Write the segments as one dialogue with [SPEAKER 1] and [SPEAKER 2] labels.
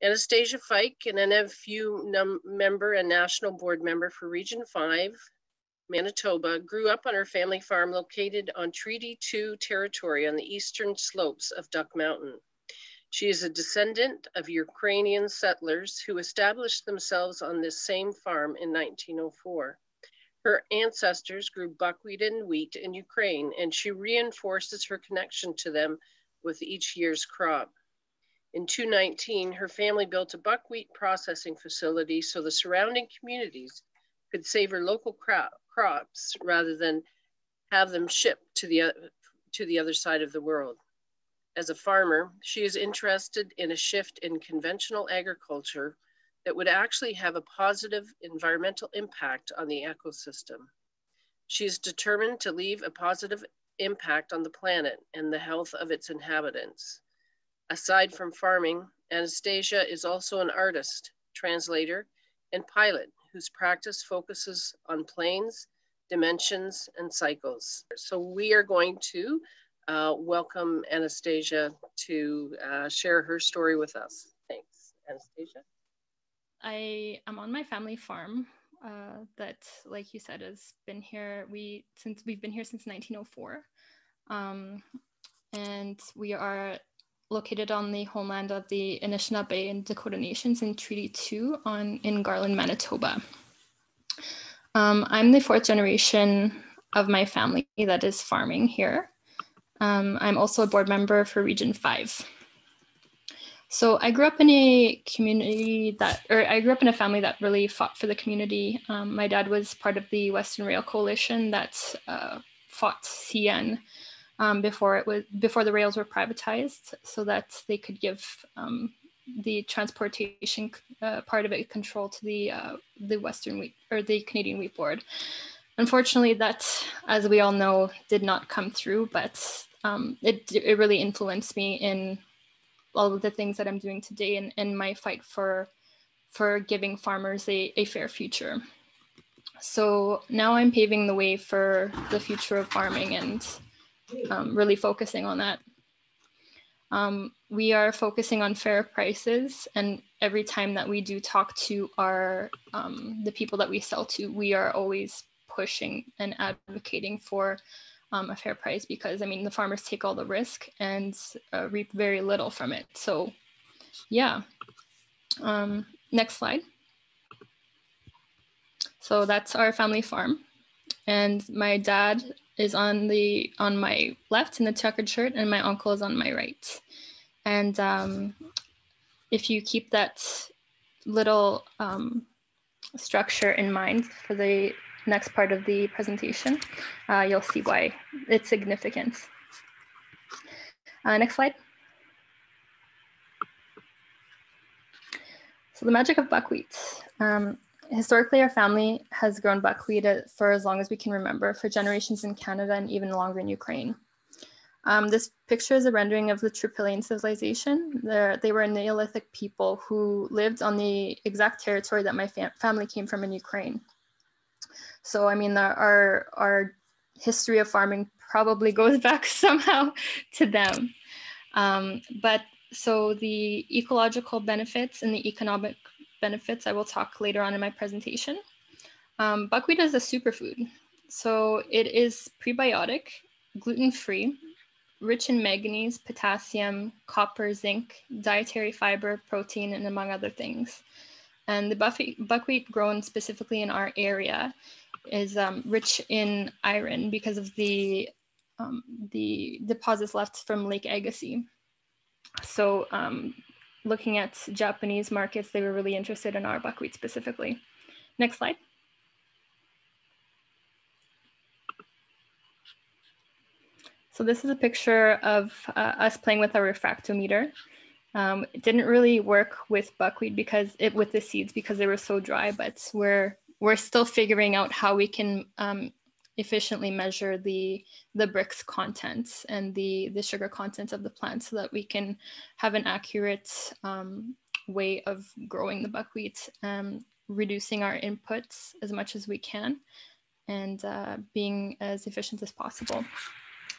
[SPEAKER 1] Anastasia Fike, an NFU member and national board member for Region 5, Manitoba, grew up on her family farm located on Treaty 2 territory on the eastern slopes of Duck Mountain. She is a descendant of Ukrainian settlers who established themselves on this same farm in 1904. Her ancestors grew buckwheat and wheat in Ukraine, and she reinforces her connection to them with each year's crop. In 2019, her family built a buckwheat processing facility so the surrounding communities could savor local crops rather than have them shipped to the other side of the world. As a farmer, she is interested in a shift in conventional agriculture that would actually have a positive environmental impact on the ecosystem. She is determined to leave a positive impact on the planet and the health of its inhabitants. Aside from farming, Anastasia is also an artist, translator, and pilot whose practice focuses on planes, dimensions, and cycles. So we are going to welcome Anastasia to share her story with us. Thanks, Anastasia.
[SPEAKER 2] I am on my family farm that, like you said, has been here. We've been here since 1904, and we are located on the homeland of the Anishinaabe and Dakota Nations in Treaty 2 in Garland, Manitoba. I'm the fourth generation of my family that is farming here. I'm also a board member for Region 5. So I grew up in a family that really fought for the community. My dad was part of the Western Rail Coalition that fought CN before the rails were privatized, so that they could give the transportation part of it control to the Western Wheat or the Canadian Wheat Board. Unfortunately, that, as we all know, did not come through, but it really influenced me in all of the things that I'm doing today in my fight for giving farmers a fair future. So now I'm paving the way for the future of farming and really focusing on that. We are focusing on fair prices, and every time that we do talk to the people that we sell to, we are always pushing and advocating for a fair price, because I mean the farmers take all the risk and reap very little from it. So yeah, next slide. So that's our family farm, and my dad is on my left in the checkered shirt, and my uncle is on my right. And if you keep that little structure in mind for the next part of the presentation, you'll see why it's significant. Next slide. So the magic of buckwheat. Historically, our family has grown buckwheat for as long as we can remember, for generations in Canada and even longer in Ukraine. This picture is a rendering of the Trypillian civilization. They were a Neolithic people who lived on the exact territory that my family came from in Ukraine. So, I mean, our history of farming probably goes back somehow to them. But so the ecological benefits and the economic benefits, I will talk later on in my presentation. Buckwheat is a superfood. So it is prebiotic, gluten-free, rich in manganese, potassium, copper, zinc, dietary fiber, protein, and among other things. And the buckwheat grown specifically in our area is rich in iron because of the deposits left from Lake Agassiz. So looking at Japanese markets, they were really interested in our buckwheat specifically. Next slide. So this is a picture of us playing with our refractometer. It didn't really work with buckwheat with the seeds because they were so dry, but we're still figuring out how we can efficiently measure the Brix content and the sugar content of the plant so that we can have an accurate way of growing the buckwheat, reducing our inputs as much as we can, and being as efficient as possible.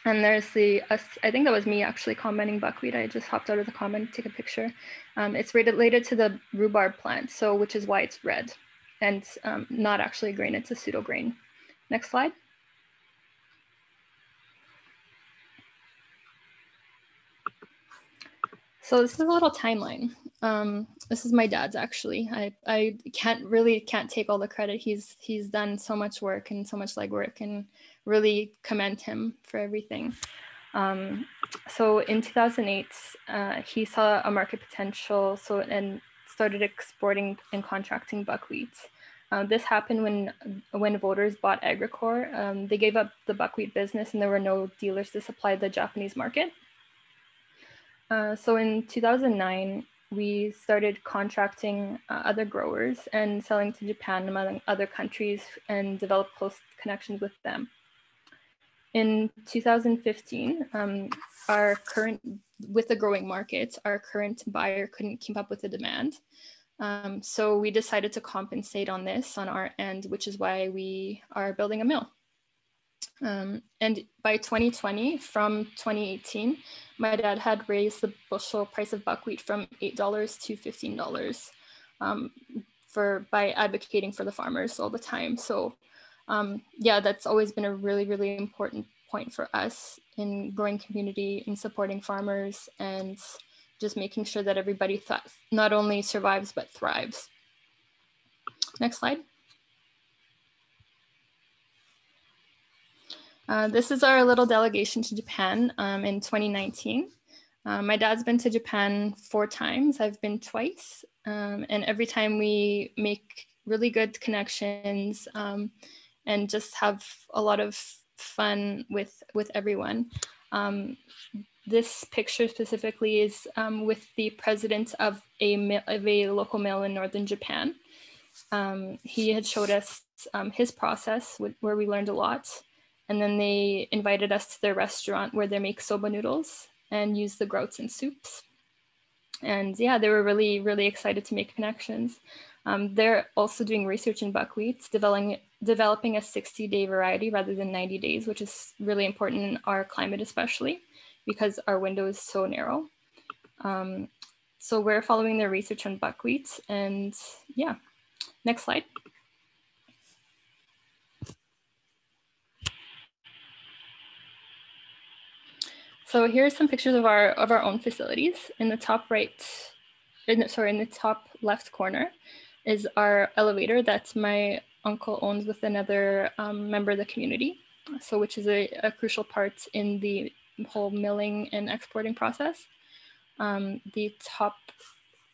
[SPEAKER 2] And there's the, I think that was me actually commenting buckwheat. I just hopped out of the comment to take a picture. It's related to the rhubarb plant, so which is why it's red and not actually a grain, it's a pseudo grain. Next slide. So this is a little timeline. This is my dad's actually. I can't take all the credit. He's done so much work and so much legwork, and really commend him for everything. So in 2008, he saw a market potential, and started exporting and contracting buckwheat. This happened when voters bought Agricor. They gave up the buckwheat business, and there were no dealers to supply the Japanese market. So in 2009, we started contracting other growers and selling to Japan among other countries, and developed close connections with them. In 2015, with the growing markets, our current buyer couldn't keep up with the demand. So we decided to compensate on this on our end, which is why we are building a mill. And by 2020, from 2018, my dad had raised the bushel price of buckwheat from $8 to $15 by advocating for the farmers all the time. So yeah, that's always been a really, really important point for us in growing community, in supporting farmers, and just making sure that everybody not only survives, but thrives. Next slide. This is our little delegation to Japan in 2019. My dad's been to Japan 4 times. I've been twice. And every time we make really good connections and just have a lot of fun with everyone. This picture specifically is with the president of a local mill in northern Japan. He had showed us his process where we learned a lot. And then they invited us to their restaurant where they make soba noodles and use the groats in soups. And yeah, they were really, really excited to make connections. They're also doing research in buckwheat, developing a 60-day variety rather than 90 days, which is really important in our climate, especially because our window is so narrow. So we're following their research on buckwheat, and yeah, next slide. So here's some pictures of our own facilities. In the top in the top left corner is our elevator that my uncle owns with another member of the community. So which is a crucial part in the whole milling and exporting process. The top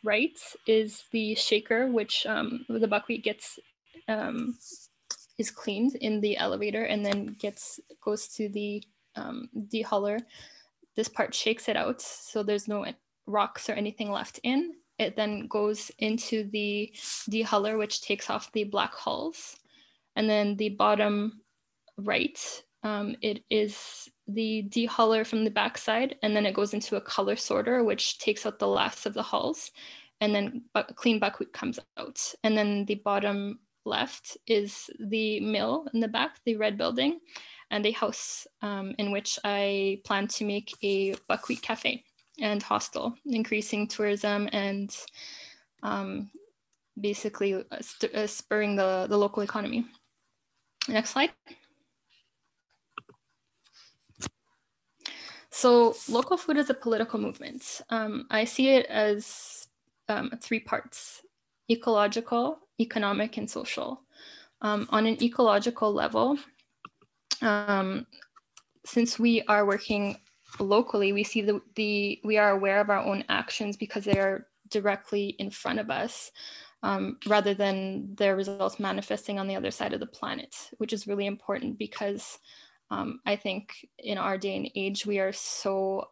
[SPEAKER 2] right is the shaker, which the buckwheat gets is cleaned in the elevator and then goes to the dehuller. This part shakes it out, so there's no rocks or anything left in. It then goes into the dehuller, which takes off the black hulls. And then the bottom right, it is the dehuller from the backside, and then it goes into a color sorter, which takes out the last of the hulls, and then clean buckwheat comes out. And then the bottom left is the mill in the back, the red building, and a house in which I plan to make a buckwheat cafe and hostel, increasing tourism and basically spurring the local economy. Next slide. So local food is a political movement. I see it as 3 parts: ecological, economic, and social. On an ecological level, since we are working locally, we see we are aware of our own actions because they are directly in front of us, rather than their results manifesting on the other side of the planet, which is really important because I think in our day and age, we are so,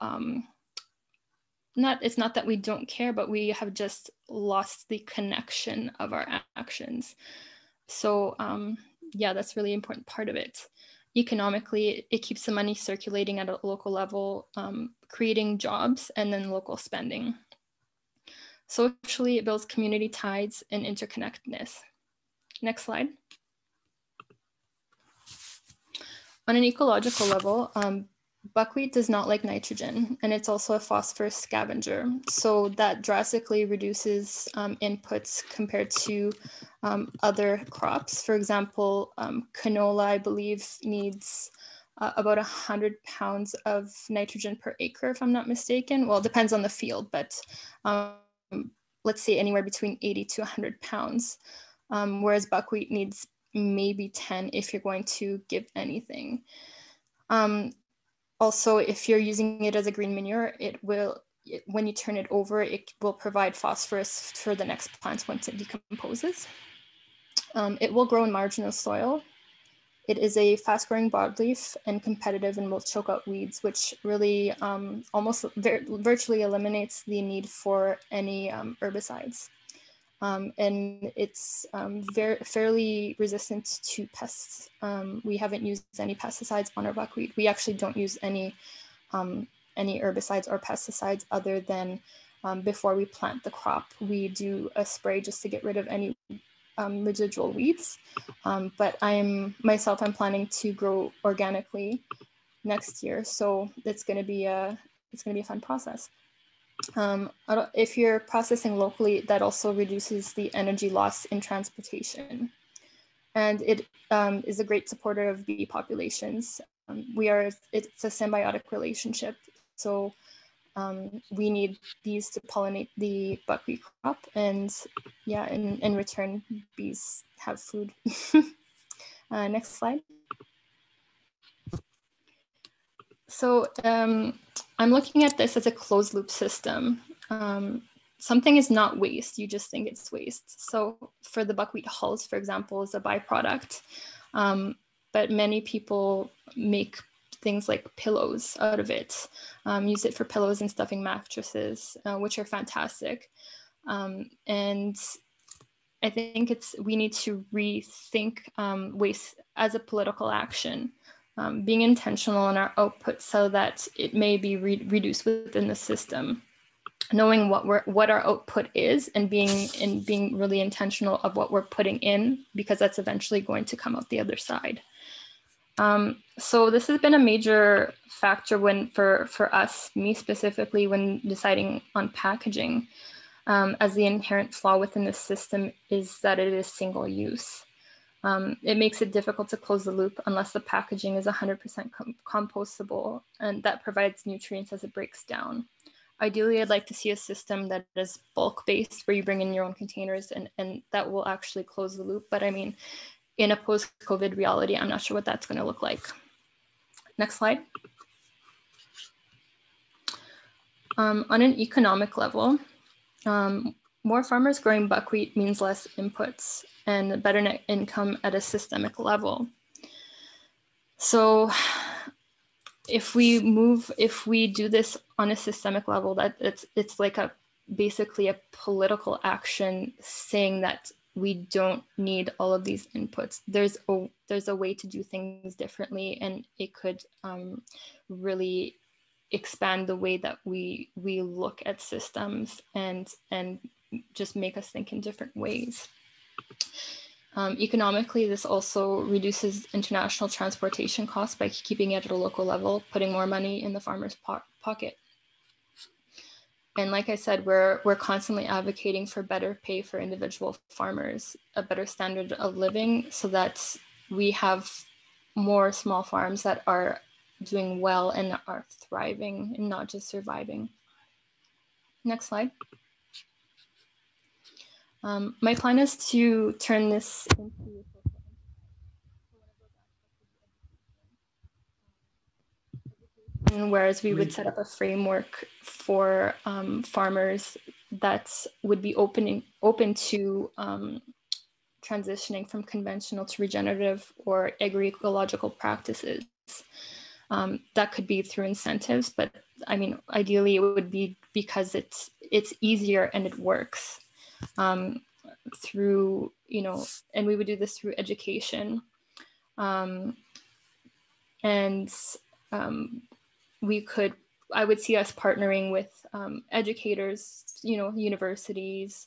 [SPEAKER 2] it's not that we don't care, but we have just lost the connection of our actions. So yeah, that's really important part of it. Economically, it keeps the money circulating at a local level, creating jobs and then local spending. Socially, it builds community ties and interconnectedness. Next slide. On an ecological level, Buckwheat does not like nitrogen, and it's also a phosphorus scavenger. So that drastically reduces inputs compared to other crops. For example, canola, I believe, needs about 100 pounds of nitrogen per acre, if I'm not mistaken. Well, it depends on the field, but let's say anywhere between 80 to 100 pounds, whereas buckwheat needs maybe 10 if you're going to give anything. Also, if you're using it as a green manure, when you turn it over, it will provide phosphorus for the next plant once it decomposes. It will grow in marginal soil. It is a fast-growing broadleaf and competitive and will choke out weeds, which really virtually eliminates the need for any herbicides. And it's fairly resistant to pests. We haven't used any pesticides on our buckwheat. We actually don't use any herbicides or pesticides other than before we plant the crop. We do a spray just to get rid of any residual weeds. But I'm planning to grow organically next year, so it's going to be a fun process. If you're processing locally, that also reduces the energy loss in transportation. And it is a great supporter of bee populations. It's a symbiotic relationship. So we need bees to pollinate the buckwheat crop, and yeah, in return, bees have food. Next slide. So I'm looking at this as a closed loop system. Something is not waste, you just think it's waste. So for the buckwheat hulls, for example, is a byproduct. But many people make things like pillows out of it, use it for pillows and stuffing mattresses, which are fantastic. And I think we need to rethink waste as a political action, being intentional in our output so that it may be reduced within the system. Knowing what our output is and being really intentional of what we're putting in, because that's eventually going to come out the other side. So this has been a major factor for us, me specifically, when deciding on packaging, as the inherent flaw within the system is that it is single use. It makes it difficult to close the loop unless the packaging is 100% compostable, and that provides nutrients as it breaks down. Ideally, I'd like to see a system that is bulk-based, where you bring in your own containers, and that will actually close the loop. But I mean, in a post-COVID reality, I'm not sure what that's going to look like. Next slide. On an economic level, more farmers growing buckwheat means less inputs and better net income at a systemic level. So if we do this on a systemic level, that it's like basically a political action saying that we don't need all of these inputs. There's a way to do things differently, and it could really expand the way that we look at systems and just make us think in different ways. Economically, this also reduces international transportation costs by keeping it at a local level, putting more money in the farmer's pocket. And like I said, we're constantly advocating for better pay for individual farmers, a better standard of living, so that we have more small farms that are doing well and are thriving and not just surviving. Next slide. My plan is to turn this into whereas we would set up a framework for farmers that would be open to transitioning from conventional to regenerative or agroecological practices. That could be through incentives, but I mean, ideally it would be because it's easier and it works. Through, and we would do this through education. I would see us partnering with educators, universities,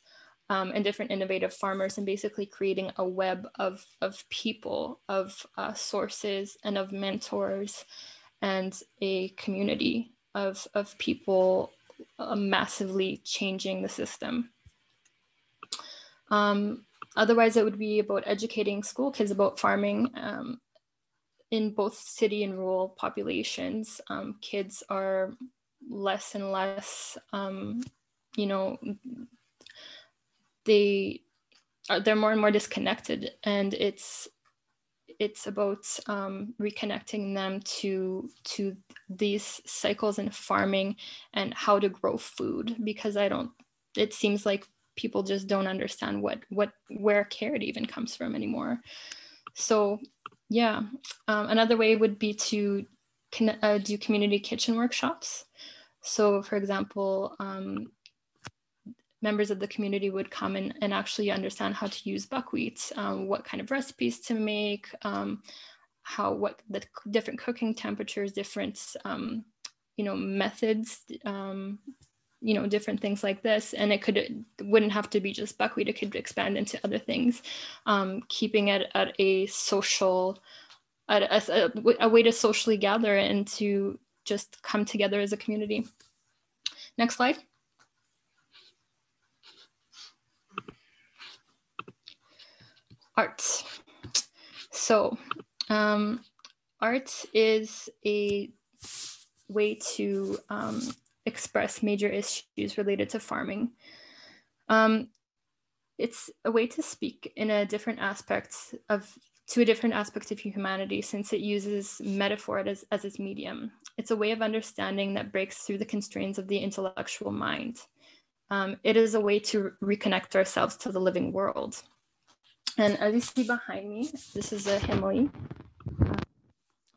[SPEAKER 2] and different innovative farmers, and basically creating a web of people, of sources, and of mentors, and a community of people massively changing the system. Otherwise, it would be about educating school kids about farming. In both city and rural populations, kids are less and less, you know, they're more and more disconnected, and it's about reconnecting them to these cycles in farming and how to grow food, because it seems like people just don't understand where carrot even comes from anymore. So yeah, another way would be to do community kitchen workshops. So for example, members of the community would come and actually understand how to use buckwheat, what kind of recipes to make, what the different cooking temperatures, different, methods, different things like this. And it wouldn't have to be just buckwheat, it could expand into other things, keeping it at a social, a way to socially gather and to just come together as a community. Next slide. Art. So art is a way to express major issues related to farming. It's a way to speak in a different aspect to a different aspect of humanity, since it uses metaphor as its medium. It's a way of understanding that breaks through the constraints of the intellectual mind. It is a way to reconnect ourselves to the living world. And as you see behind me, this is a Himali.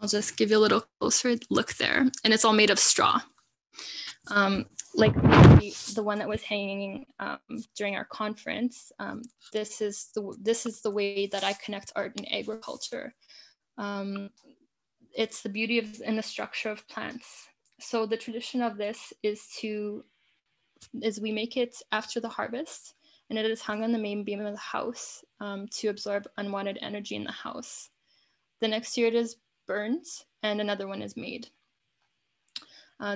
[SPEAKER 2] I'll just give you a little closer look there. And it's all made of straw. Like the one that was hanging during our conference, this is the way that I connect art and agriculture. It's the beauty and the structure of plants. So the tradition of this is we make it after the harvest, and it is hung on the main beam of the house to absorb unwanted energy in the house. The next year it is burned and another one is made.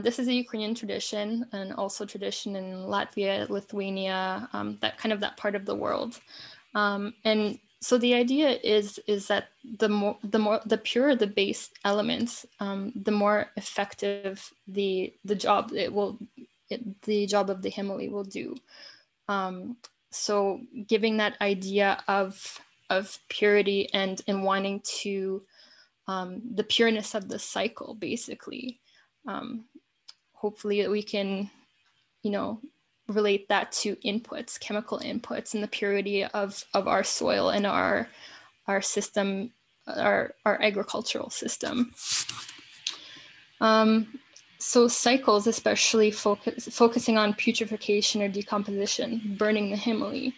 [SPEAKER 2] This is a Ukrainian tradition, and also tradition in Latvia, Lithuania, that part of the world. And so the idea is that the purer the base elements, the more effective the job the job of the Himali will do. So giving that idea of purity and wanting to the pureness of the cycle, basically. Hopefully we can, relate that to inputs, chemical inputs, and the purity of our soil and our system, our agricultural system. So cycles, especially focusing on putrefaction or decomposition, burning the Himali.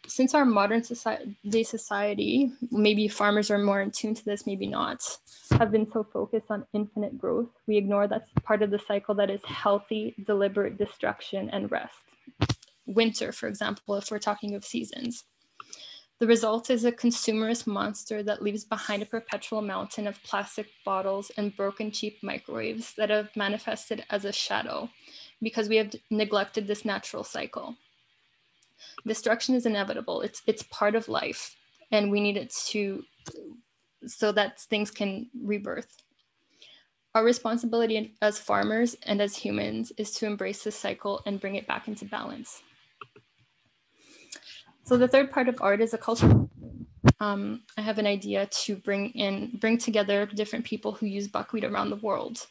[SPEAKER 2] Since our modern society, maybe farmers are more in tune to this, maybe not, have been so focused on infinite growth, we ignore that part of the cycle that is healthy, deliberate destruction and rest. Winter, for example, if we're talking of seasons. The result is a consumerist monster that leaves behind a perpetual mountain of plastic bottles and broken cheap microwaves that have manifested as a shadow because we have neglected this natural cycle. Destruction is inevitable. It's part of life, and we need it so that things can rebirth. Our responsibility as farmers and as humans is to embrace this cycle and bring it back into balance. So the third part of art is a culture. I have an idea to bring together different people who use buckwheat around the world.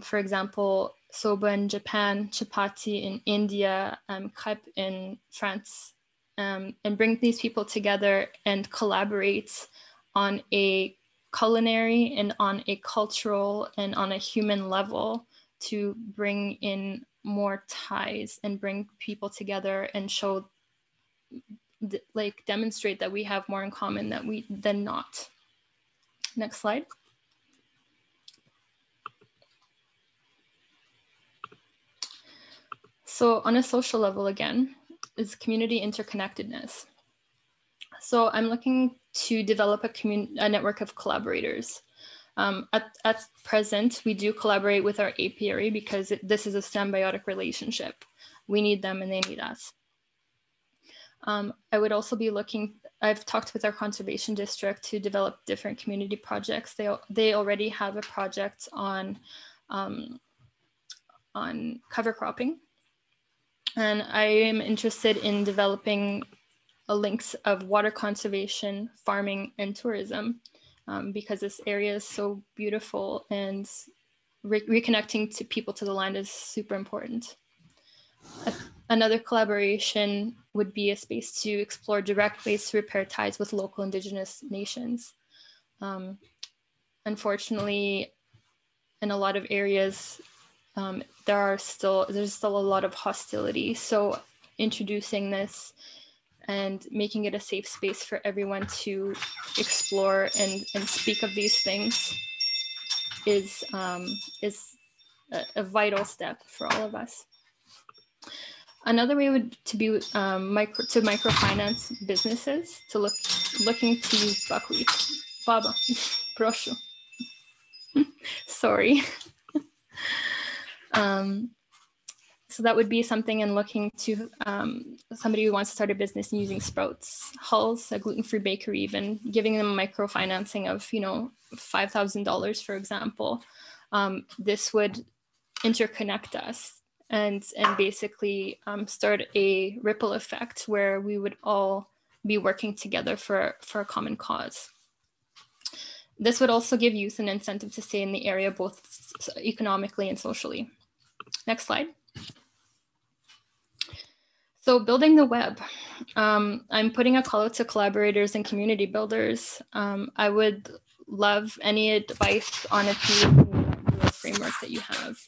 [SPEAKER 2] For example, soba in Japan, chapati in India, crepe in France, and bring these people together and collaborate on a culinary and on a cultural and on a human level to bring in more ties and bring people together and show, demonstrate that we have more in common than not. Next slide. So on a social level, again, is community interconnectedness. So I'm looking to develop a network of collaborators. At present, we do collaborate with our apiary because this is a symbiotic relationship. We need them and they need us. I would also be looking, I've talked with our conservation district to develop different community projects. They already have a project on cover cropping. And I am interested in developing a links of water conservation, farming, and tourism because this area is so beautiful and reconnecting to people to the land is super important. Another collaboration would be a space to explore direct ways to repair ties with local Indigenous nations. Unfortunately, in a lot of areas, there's still a lot of hostility. So introducing this and making it a safe space for everyone to explore and speak of these things is a vital step for all of us. Another way would to be microfinance businesses to looking to use buckwheat. Baba, proszę. Sorry. So that would be something in looking to somebody who wants to start a business using sprouts, hulls, a gluten-free bakery, even giving them microfinancing of $5,000, for example. This would interconnect us and basically start a ripple effect where we would all be working together for a common cause. This would also give youth an incentive to stay in the area, both economically and socially. Next slide. So building the web, I'm putting a call out to collaborators and community builders. I would love any advice on a few frameworks that you have.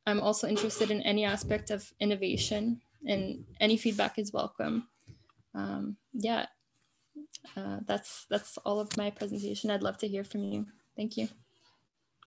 [SPEAKER 2] I'm also interested in any aspect of innovation, and any feedback is welcome. Yeah, that's all of my presentation. I'd love to hear from you. Thank you.